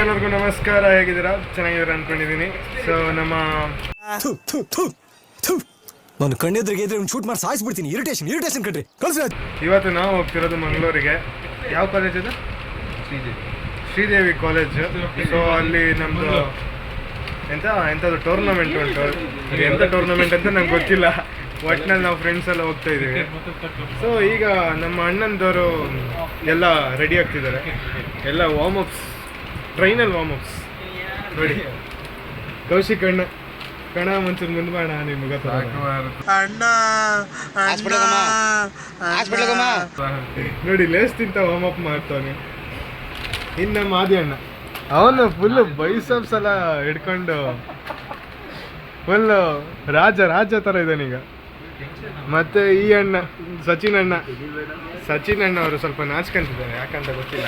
ಎಲ್ಲರಿಗೂ ನಮಸ್ಕಾರ. ಹೇಗಿದ್ದೀರಾ? ಚೆನ್ನಾಗಿದ್ದೀರಾ ಅನ್ಕೊಂಡಿದ್ದೀನಿ. ಸೊ ನಮ್ಮ ನಾನು ಕಣ್ಣೆದ್ರಿಗೆ ಇದ್ರೆ ಒಂದು ಶೂಟ್ ಮಾಡಿ ಸಾಯಿಸ್ಬಿಡ್ತೀನಿ. ಇರಿಟೇಷನ್ ಕಣ್ರಿ. ಇವತ್ತು ನಾವು ಹೋಗ್ತಿರೋದು ಮಂಗಳೂರಿಗೆ. ಯಾವ ಕಾಲೇಜ್ ಇದು? ಶ್ರೀದೇವಿ ಕಾಲೇಜ್. ಸೊ ಅಲ್ಲಿ ನಮ್ಮದು ಎಂಥದ್ದು ಟೂರ್ನಮೆಂಟ್ ಉಂಟು. ಎಂಥ ಟೂರ್ನಮೆಂಟ್ ಅಂತ ನಂಗೆ ಗೊತ್ತಿಲ್ಲ. ಒಟ್ಟಿನಲ್ಲಿ ನಾವು ಫ್ರೆಂಡ್ಸ್ ಎಲ್ಲ ಹೋಗ್ತಾ ಇದ್ದೀವಿ. ಸೊ ಈಗ ನಮ್ಮ ಅಣ್ಣಂದವರು ಎಲ್ಲ ರೆಡಿ ಆಗ್ತಿದ್ದಾರೆ. ಎಲ್ಲ ವಾರ್ಮಪ್ಸ್, ಟ್ರೈನಲ್ಲಿ ವಾರ್ಮಪ್ಸ್ ನೋಡಿ. ಕೌಶಿಕ್ ಕಣ ಮುಂಚೆ ಮುಂದೆ ಮಾಡ ನಿಮ್ಗೆ ನೋಡಿ ಲೇಸ್ ತಿಂತ ವಾರ್ಮಪ್ ಮಾಡ್ತಾನೆ. ಇನ್ನು ನಮ್ಮ ಆದಿ ಅಣ್ಣ ಅವನು ಫುಲ್ಲು ಬೈಸಪ್ಸ್ ಎಲ್ಲ ಹಿಡ್ಕೊಂಡು ಫುಲ್ಲು ರಾಜ ಥರ ಇದ್ದಾನೀಗ. ಮತ್ತೆ ಈ ಅಣ್ಣ ಸಚಿನ್ ಅಣ್ಣ ಅವರು ಸ್ವಲ್ಪ ನಾಚ್ಕೊಂತಿದ್ದಾರೆ, ಯಾಕಂತ ಗೊತ್ತಿಲ್ಲ.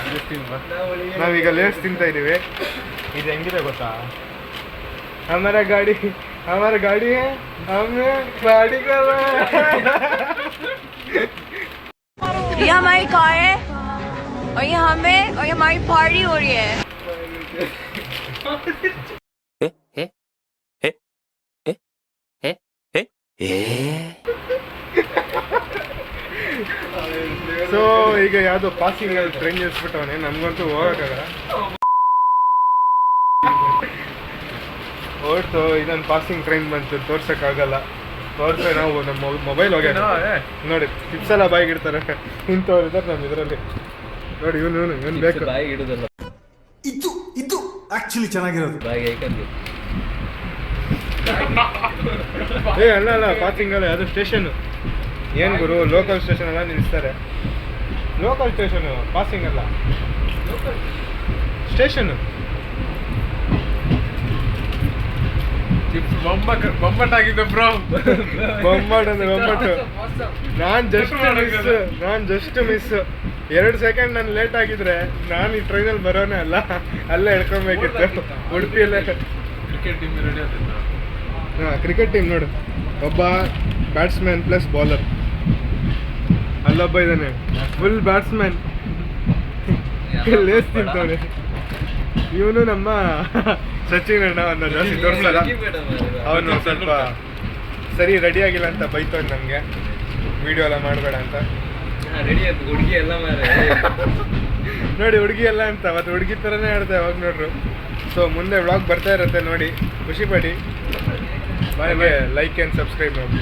ನಾವೀಗ ಲೇಸ್ ತಿಂತಾ ಇದ್ದೀವಿ. ಇದು ಹೆಂಗಿದೆ ಗೊತ್ತಾ? हमारा गाड़ी है, हमें गाड़ी कर रहा है. ये हमारी कार है और ये हमें और ये हमारी पार्टी हो रही है. ಸೊ ಈಗ ಯಾವುದೋ ಪಾಸಿಂಗ್ ಅಲ್ಲಿ ಟ್ರೈನ್ ನಿಲ್ಲಿಸ್ಬಿಟ್ಟವನೆ. ನಮಗಂತೂ ಹೋಗೋಕ್ಕಾಗಲ್ಲ. ಹೊರಟು ಇದೊಂದು ಪಾಸಿಂಗ್ ಟ್ರೈನ್ ಬಂತು, ತೋರ್ಸೋಕ್ಕಾಗಲ್ಲ. ನಾವು ನಮ್ಮ ಮೊಬೈಲ್ ಹೋಗ್ಯಾನ ನೋಡಿ. ಟಿಪ್ಸ್ ಎಲ್ಲ ಬಾಯಿಗೆ ಇಡ್ತಾರೆ. ಇಂಥವ್ರು ಇದ್ದಾರೆ ನಮ್ಮ ಇದರಲ್ಲಿ ನೋಡಿ. ಇವನು ಬೇಕು ಬಾಯಿಗೆ ಇಡೋದಲ್ಲ, ಇದು ಆಕ್ಚುಲಿ ಚೆನ್ನಾಗಿರೋದು. ಅಲ್ಲ ಪಾಸಿಂಗ್ ಅಲ್ಲ, ಅದು ಸ್ಟೇಷನ್. ಏನು ಗುರು, ಲೋಕಲ್ ಸ್ಟೇಷನ್ ಎಲ್ಲ ನಿಲ್ಲಿಸ್ತಾರೆ. ಲೋಕಲ್ ಸ್ಟೇಷನು, ಪಾಸಿಂಗ್ ಅಲ್ಲ, ಸ್ಟೇಷನ್. ಬೊಂಬಟ್ಟಾಗಿದ್ದ ಬ್ರೋ. ಬೊಂಬಾಟ್ ಅಂದ್ರೆ ಬೊಂಬಟ್ಟು. ನಾನು ಜಸ್ಟ್ ಮಿಸ್ 2 ಸೆಕೆಂಡ್ ನಾನು ಲೇಟ್ ಆಗಿದ್ರೆ ನಾನು ಈ ಟ್ರೈನಲ್ಲಿ ಬರೋನೇ ಅಲ್ಲ, ಅಲ್ಲೇ ಹಿಡ್ಕೊಬೇಕಿತ್ತು ಉಡುಪಿಯಲ್ಲೇ. ಕ್ರಿಕೆಟ್ ಟೀಮ್ ರೆಡಿ ಆಗ್ತಿದ್ದ. ಕ್ರಿಕೆಟ್ ಟೀಮ್ ನೋಡು, ಒಬ್ಬ ಬ್ಯಾಟ್ಸ್ಮನ್ ಪ್ಲಸ್ ಬೌಲರ್. ಅಲ್ಲೊಬ್ಬ ಇದ್ದಾನೆ ಫುಲ್ ಬ್ಯಾಟ್ಸ್ಮನ್, ಲೇಸ್ ತಿಂತವನೆ. ಇವನು ನಮ್ಮ ಸಚಿನ್ ಅಣ್ಣ ಅನ್ನೋ ಜಾಸ್ತಿ ತೋರಿಸಲ್ಲ. ಅವನು ಸ್ವಲ್ಪ ಸರಿ ರೆಡಿ ಆಗಿಲ್ಲ ಅಂತ ಬೈತವ್ನು ನಮಗೆ, ವಿಡಿಯೋ ಎಲ್ಲ ಮಾಡಬೇಡ ಅಂತ. ಹುಡುಗಿ ಎಲ್ಲ ನೋಡಿ ಹುಡುಗಿ ಎಲ್ಲ ಅಂತ, ಮತ್ತು ಹುಡುಗಿ ಥರನೇ ಆಡ್ತಾ ಯಾವಾಗ ನೋಡ್ರು. ಸೊ ಮುಂದೆ ವ್ಲಾಗ್ ಬರ್ತಾ ಇರುತ್ತೆ ನೋಡಿ, ಖುಷಿ ಪಡಿ. ಬಾಯ್ ಲೈಕ್ ಆ್ಯಂಡ್ ಸಬ್ಸ್ಕ್ರೈಬ್ ಮಾಡಿ.